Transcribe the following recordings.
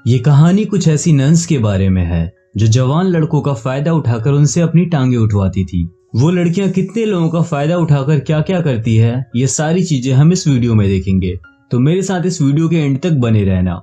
ये कहानी कुछ ऐसी नन्स के बारे में है जो जवान लड़कों का फायदा उठाकर उनसे अपनी टांगे उठवाती थी। वो लड़कियां कितने लोगों का फायदा उठाकर क्या क्या करती है, ये सारी चीजें हम इस वीडियो में देखेंगे। तो मेरे साथ इस वीडियो के एंड तक बने रहना।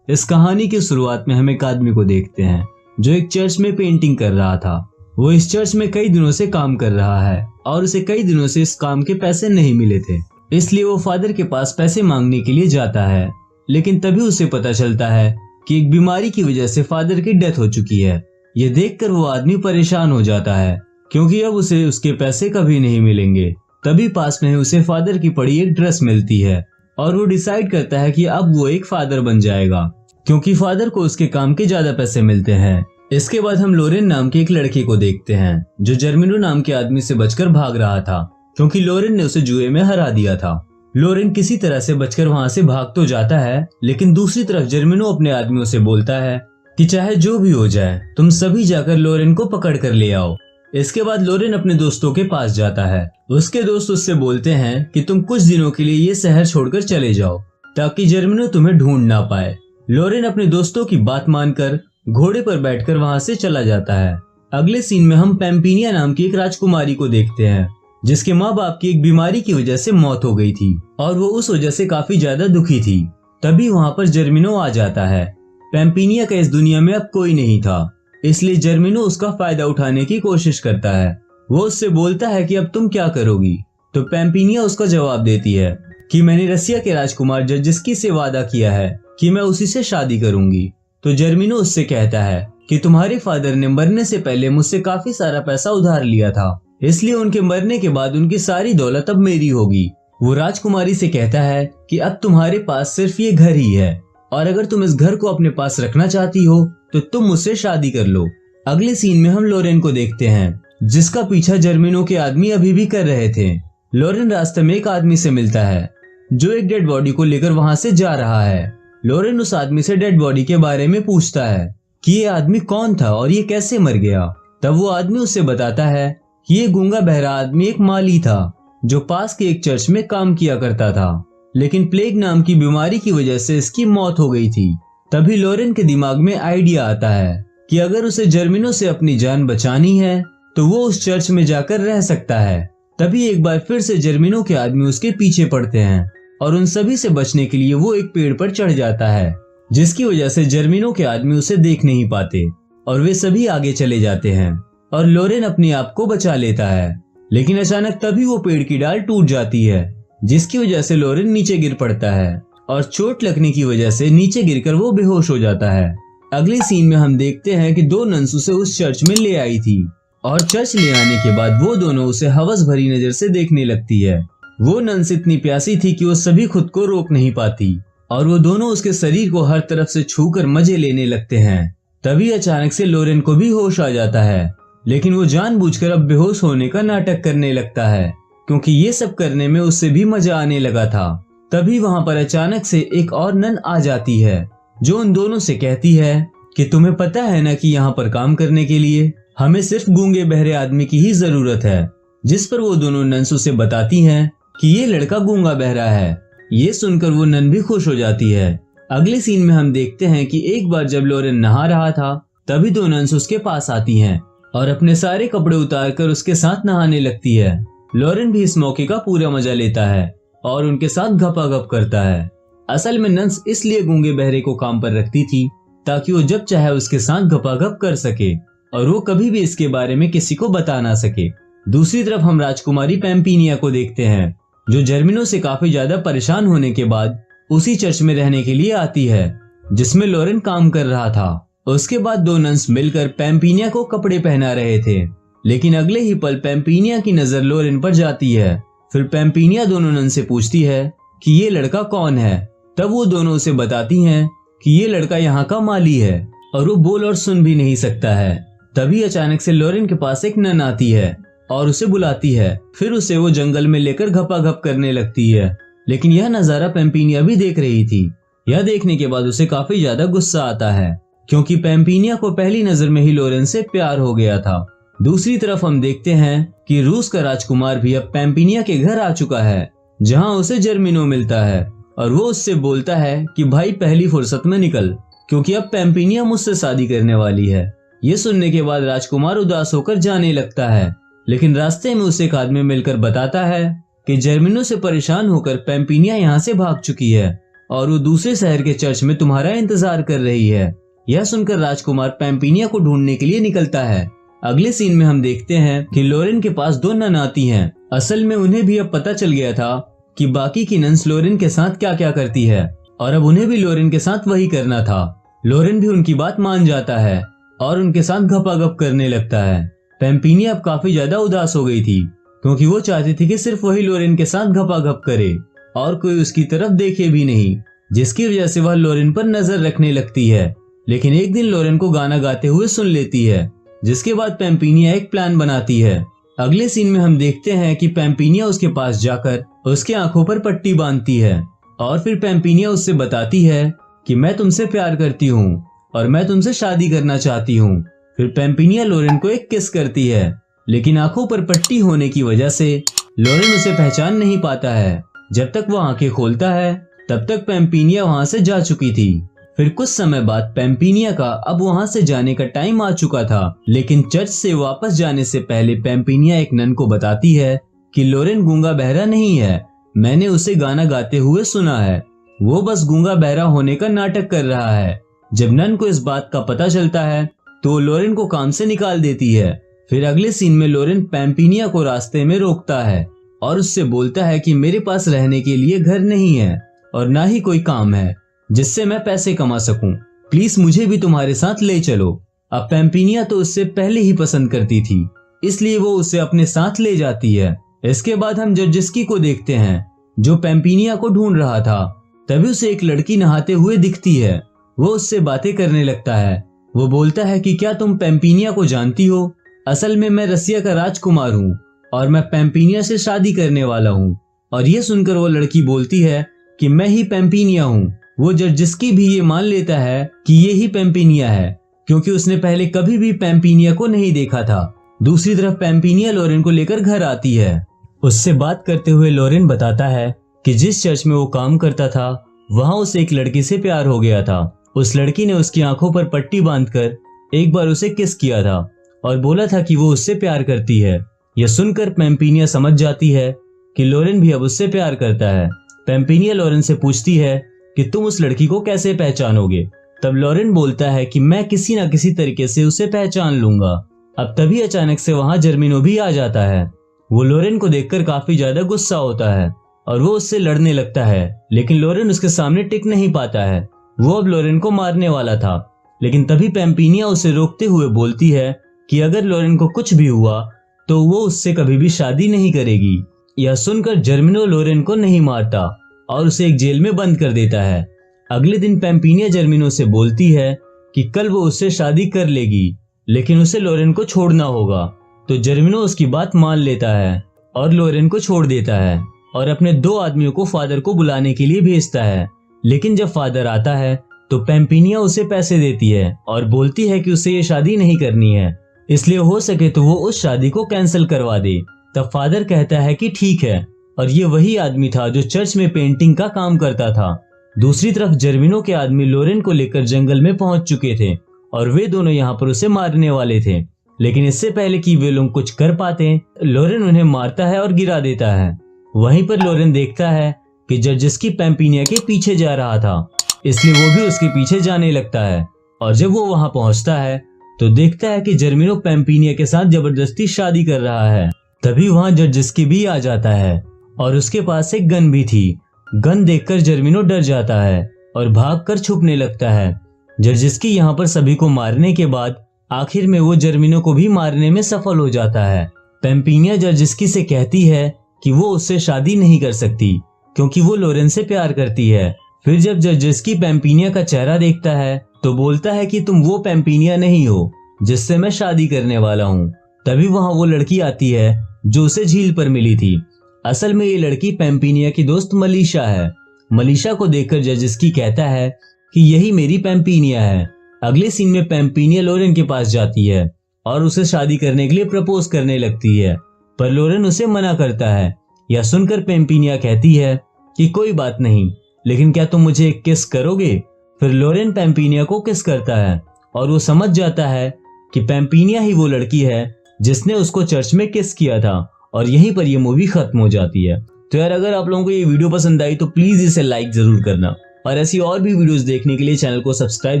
इस कहानी की शुरुआत में हम एक आदमी को देखते हैं जो एक चर्च में पेंटिंग कर रहा था। वो इस चर्च में कई दिनों से काम कर रहा है और उसे कई दिनों से इस काम के पैसे नहीं मिले थे, इसलिए वो फादर के पास पैसे मांगने के लिए जाता है। लेकिन तभी उसे पता चलता है कि एक बीमारी की वजह से फादर की डेथ हो चुकी है। ये देखकर वो आदमी परेशान हो जाता है क्योंकि अब उसे उसके पैसे कभी नहीं मिलेंगे। तभी पास में उसे फादर की पड़ी एक ड्रेस मिलती है और वो डिसाइड करता है कि अब वो एक फादर बन जाएगा क्योंकि फादर को उसके काम के ज्यादा पैसे मिलते हैं। इसके बाद हम लोरेन नाम के एक लड़के को देखते हैं जो जर्मिनो नाम के आदमी से बचकर भाग रहा था क्योंकि लोरेन ने उसे जुए में हरा दिया था। लोरेन किसी तरह से बचकर वहां से भाग तो जाता है, लेकिन दूसरी तरफ जर्मिनो अपने आदमियों से बोलता है कि चाहे जो भी हो जाए तुम सभी जाकर लोरेन को पकड़ कर ले आओ। इसके बाद लोरेन अपने दोस्तों के पास जाता है। उसके दोस्त उससे बोलते हैं कि तुम कुछ दिनों के लिए ये शहर छोड़कर चले जाओ ताकि जर्मिनो तुम्हें ढूंढ ना पाए। लोरेन अपने दोस्तों की बात मानकर घोड़े पर बैठकर वहां से चला जाता है। अगले सीन में हम पैम्पिनिया नाम की एक राजकुमारी को देखते हैं जिसके माँ बाप की एक बीमारी की वजह से मौत हो गई थी और वो उस वजह से काफी ज्यादा दुखी थी। तभी वहां पर जर्मिनो आ जाता है। पैम्पिनिया का इस दुनिया में अब कोई नहीं था, इसलिए जर्मिनो उसका फायदा उठाने की कोशिश करता है। वो उससे बोलता है कि अब तुम क्या करोगी, तो पैम्पिनिया उसका जवाब देती है कि मैंने रसिया के राजकुमार जर्जिस्की से वादा किया है कि मैं उसी से शादी करूंगी। तो जर्मिनो उससे कहता है कि तुम्हारे फादर ने मरने से पहले मुझसे काफी सारा पैसा उधार लिया था, इसलिए उनके मरने के बाद उनकी सारी दौलत अब मेरी होगी। वो राजकुमारी से कहता है कि अब तुम्हारे पास सिर्फ ये घर ही है और अगर तुम इस घर को अपने पास रखना चाहती हो तो तुम मुझसे शादी कर लो। अगले सीन में हम लोरेन को देखते हैं जिसका पीछा जर्मिनो के आदमी अभी भी कर रहे थे। लोरेन रास्ते में एक आदमी से मिलता है जो एक डेड बॉडी को लेकर वहां से जा रहा है। लोरेन उस आदमी से डेड बॉडी के बारे में पूछता है कि ये आदमी कौन था और ये कैसे मर गया। तब वो आदमी उससे बताता है कि ये गूंगा बहरा आदमी एक माली था जो पास के एक चर्च में काम किया करता था, लेकिन प्लेग नाम की बीमारी की वजह से इसकी मौत हो गई थी। तभी लोरेन के दिमाग में आइडिया आता है कि अगर उसे जर्मिनो से अपनी जान बचानी है तो वो उस चर्च में जाकर रह सकता है। तभी एक बार फिर से जर्मिनो के आदमी उसके पीछे पड़ते हैं और उन सभी से बचने के लिए वो एक पेड़ पर चढ़ जाता है, जिसकी वजह से जर्मिनो के आदमी उसे देख नहीं पाते और वे सभी आगे चले जाते हैं और लोरेन अपने आप को बचा लेता है। लेकिन अचानक तभी वो पेड़ की डाल टूट जाती है जिसकी वजह से लोरेन नीचे गिर पड़ता है और चोट लगने की वजह से नीचे गिरकर वो बेहोश हो जाता है। अगले सीन में हम देखते हैं कि दो नन्स उसे उस चर्च में ले आई थी और चर्च ले आने के बाद वो दोनों उसे हवस भरी नजर से देखने लगती है। वो नन्स इतनी प्यासी थी कि वो सभी खुद को रोक नहीं पाती और वो दोनों उसके शरीर को हर तरफ से छूकर मजे लेने लगते हैं। तभी अचानक से लोरेन को भी होश आ जाता है, लेकिन वो जानबूझकर अब बेहोश होने का नाटक करने लगता है क्योंकि ये सब करने में उससे भी मजा आने लगा था। तभी वहां पर अचानक से एक और नन आ जाती है जो उन दोनों से कहती है कि तुम्हें पता है ना कि यहाँ पर काम करने के लिए हमें सिर्फ गूंगे बहरे आदमी की ही जरूरत है। जिस पर वो दोनों नन्स उसे बताती हैं कि ये लड़का गूंगा बहरा है। ये सुनकर वो नन भी खुश हो जाती है। अगले सीन में हम देखते हैं कि एक बार जब लोरेन नहा रहा था तभी दो नन्स उसके पास आती हैं और अपने सारे कपड़े उतारकर उसके साथ नहाने लगती है। लोरेन भी इस मौके का पूरा मजा लेता है और उनके साथ गपागप करता है। असल में नन्स इसलिए गूंगे बहरे को काम पर रखती थी ताकि वो जब चाहे उसके साथ गपागप कर सके और वो कभी भी इसके बारे में किसी को बता ना सके। दूसरी तरफ हम राजकुमारी पैम्पिनिया को देखते हैं जो जर्मिनो से काफी ज्यादा परेशान होने के बाद उसी चर्च में रहने के लिए आती है जिसमें लोरेन काम कर रहा था। उसके बाद दो नन्स मिलकर पैम्पिनिया को कपड़े पहना रहे थे, लेकिन अगले ही पल पैम्पिनिया की नजर लोरेन पर जाती है। फिर पैम्पिनिया दोनों नन से पूछती है कि ये लड़का कौन है। तब वो दोनों उसे बताती हैं कि ये लड़का यहाँ का माली है और वो बोल और सुन भी नहीं सकता है। तभी अचानक से लोरेन के पास एक नन आती है और उसे बुलाती है। फिर उसे वो जंगल में लेकर घपाघप करने लगती है, लेकिन यह नजारा पैम्पिनिया भी देख रही थी। यह देखने के बाद उसे काफी ज्यादा गुस्सा आता है क्योंकि पैम्पिनिया को पहली नजर में ही लोरेन से प्यार हो गया था। दूसरी तरफ हम देखते हैं कि रूस का राजकुमार भी अब पैम्पिनिया के घर आ चुका है जहां उसे जर्मिनो मिलता है और वो उससे बोलता है कि भाई पहली फुर्सत में निकल, क्योंकि अब पैम्पिनिया मुझसे शादी करने वाली है। ये सुनने के बाद राजकुमार उदास होकर जाने लगता है, लेकिन रास्ते में उसे एक आदमी मिलकर बताता है कि जर्मिनो से परेशान होकर पैम्पिनिया यहाँ से भाग चुकी है और वो दूसरे शहर के चर्च में तुम्हारा इंतजार कर रही है। यह सुनकर राजकुमार पैम्पिनिया को ढूंढने के लिए निकलता है। अगले सीन में हम देखते हैं कि लोरेन के पास 2 नन आती हैं। असल में उन्हें भी अब पता चल गया था कि बाकी की नन्स लोरेन के साथ क्या क्या करती है और अब उन्हें भी लोरेन के साथ वही करना था। लोरेन भी उनकी बात मान जाता है और उनके साथ गपागप करने लगता है। पैम्पिनिया अब काफी ज्यादा उदास हो गई थी, क्योंकि वो चाहती थी कि सिर्फ वही लोरेन के साथ गपागप करे और कोई उसकी तरफ देखे भी नहीं, जिसकी वजह से वह लोरेन पर नजर रखने लगती है। लेकिन एक दिन लोरेन को गाना गाते हुए सुन लेती है, जिसके बाद पैम्पिनिया एक प्लान बनाती है। अगले सीन में हम देखते हैं कि पैम्पिनिया उसके पास जाकर उसके आंखों पर पट्टी बांधती है और फिर पैम्पिनिया उससे बताती है कि मैं तुमसे प्यार करती हूँ और मैं तुमसे शादी करना चाहती हूँ। फिर पैम्पिनिया लोरेन को एक किस करती है, लेकिन आंखों पर पट्टी होने की वजह से लोरेन उसे पहचान नहीं पाता है। जब तक वो आंखें खोलता है तब तक पैम्पिनिया वहां से जा चुकी थी। फिर कुछ समय बाद पैम्पिनिया का अब वहां से जाने का टाइम आ चुका था, लेकिन चर्च से वापस जाने से पहले पैम्पिनिया एक नन को बताती है कि लोरेन गूंगा बहरा नहीं है, मैंने उसे गाना गाते हुए सुना है, वो बस गूंगा बहरा होने का नाटक कर रहा है। जब नन को इस बात का पता चलता है तो लोरेन को काम से निकाल देती है। फिर अगले सीन में लोरेन पैम्पिनिया को रास्ते में रोकता है और उससे बोलता है कि मेरे पास रहने के लिए घर नहीं है और ना ही कोई काम है जिससे मैं पैसे कमा सकूं, प्लीज मुझे भी तुम्हारे साथ ले चलो। अब पैम्पिनिया तो उससे पहले ही पसंद करती थी, इसलिए वो उसे अपने साथ ले जाती है। इसके बाद हम जर्जिस्की को देखते हैं, जो पैम्पिनिया को ढूंढ रहा था। तभी उसे एक लड़की नहाते हुए दिखती है। वो उससे बातें करने लगता है। वो बोलता है कि क्या तुम पैम्पिनिया को जानती हो? असल में मैं रसिया का राजकुमार हूँ और मैं पैम्पिनिया से शादी करने वाला हूँ। और ये सुनकर वो लड़की बोलती है कि मैं ही पैम्पिनिया हूँ। वो जर्जिस्की भी ये मान लेता है कि ये ही पैम्पिनिया है, क्योंकि उसने पहले कभी भी पैम्पिनिया को नहीं देखा था। दूसरी तरफ पैम्पिनिया लोरेन को लेकर घर आती है। उससे बात करते हुए लोरेन बताता है कि जिस चर्च में वो काम करता था वहां उसे एक लड़की से प्यार हो गया था। उस लड़की ने उसकी आंखों पर पट्टी बांधकर एक बार उसे किस किया था और बोला था कि वो उससे प्यार करती है। यह सुनकर पैम्पिनिया समझ जाती है कि लोरेन भी अब उससे प्यार करता है। पैम्पिनिया लोरेन से पूछती है कि तुम उस लड़की को कैसे पहचानोगे? तब लोरेन बोलता है कि मैं किसी न किसी तरीके से उसे पहचान लूंगा। अब तभी अचानक से वहां जर्मिनो भी आ जाता है। वो लोरेन को देखकर काफी ज्यादा गुस्सा होता है और वो उससे लड़ने लगता है, लेकिन लोरेन उसके सामने टिक नहीं पाता है। वो अब लोरेन को मारने वाला था, लेकिन तभी पैम्पिनिया उसे रोकते हुए बोलती है कि अगर लोरेन को कुछ भी हुआ तो वो उससे कभी भी शादी नहीं करेगी। यह सुनकर जर्मिनो लोरेन को नहीं मारता और उसे एक जेल में बंद कर देता है। अगले दिन पैम्पिनिया जर्मिनो से बोलती है कि कल वो उससे शादी कर लेगी, लेकिन उसे लोरेन को छोड़ना होगा। तो जर्मिनो उसकी बात मान लेता है और लोरेन को छोड़ देता है और अपने 2 आदमियों को फादर को बुलाने के लिए भेजता है। लेकिन जब फादर आता है तो पैम्पिनिया उसे पैसे देती है और बोलती है कि उसे ये शादी नहीं करनी है, इसलिए हो सके तो वो उस शादी को कैंसिल करवा दे। तब फादर कहता है कि ठीक है, और ये वही आदमी था जो चर्च में पेंटिंग का काम करता था। दूसरी तरफ जर्मिनो के आदमी लोरेन को लेकर जंगल में पहुंच चुके थे और वे दोनों यहाँ पर उसे मारने वाले थे, लेकिन इससे पहले कि वे लोग कुछ कर पाते लोरेन उन्हें मारता है और गिरा देता है। वहीं पर लोरेन देखता है कि जर्जिस्की पैम्पिनिया के पीछे जा रहा था, इसलिए वो भी उसके पीछे जाने लगता है। और जब वो वहां पहुंचता है तो देखता है कि जर्मिनो पैम्पिनिया के साथ जबरदस्ती शादी कर रहा है। तभी वहां जर्जिस्की भी आ जाता है और उसके पास एक गन भी थी। गन देखकर जर्मिनो डर जाता है और भागकर छुपने लगता है। जर्जिस्की यहाँ पर सभी को मारने के बाद आखिर में वो जर्मिनो को भी मारने में सफल हो जाता है। पैम्पिनिया जर्जिस्की से कहती है कि वो उससे शादी नहीं कर सकती क्योंकि वो लोरेन से प्यार करती है। फिर जब जर्जिस्की पैम्पिनिया का चेहरा देखता है तो बोलता है कि तुम वो पैम्पिनिया नहीं हो जिससे मैं शादी करने वाला हूँ। तभी वहां वो लड़की आती है जो उसे झील पर मिली थी। असल में ये लड़की पैम्पिनिया की दोस्त मलीशा है। मलीशा को देखकर जर्जिस्की कहता है कि यही मेरी पैम्पिनिया है। अगले सीन में पैम्पिनिया लोरेन के पास जाती है और उसे शादी करने के लिए प्रपोज करने लगती है, पर लोरेन उसे मना करता है। यह सुनकर पैम्पिनिया कहती है कि कोई बात नहीं, लेकिन क्या तुम मुझे किस करोगे? फिर लोरेन पैम्पिनिया को किस करता है और वो समझ जाता है कि पैम्पिनिया ही वो लड़की है जिसने उसको चर्च में किस किया था, और यहीं पर ये मूवी खत्म हो जाती है। तो यार अगर आप लोगों को ये वीडियो पसंद आई तो प्लीज इसे लाइक जरूर करना, और ऐसी और भी वीडियोस देखने के लिए चैनल को सब्सक्राइब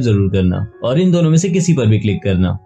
जरूर करना, और इन दोनों में से किसी पर भी क्लिक करना।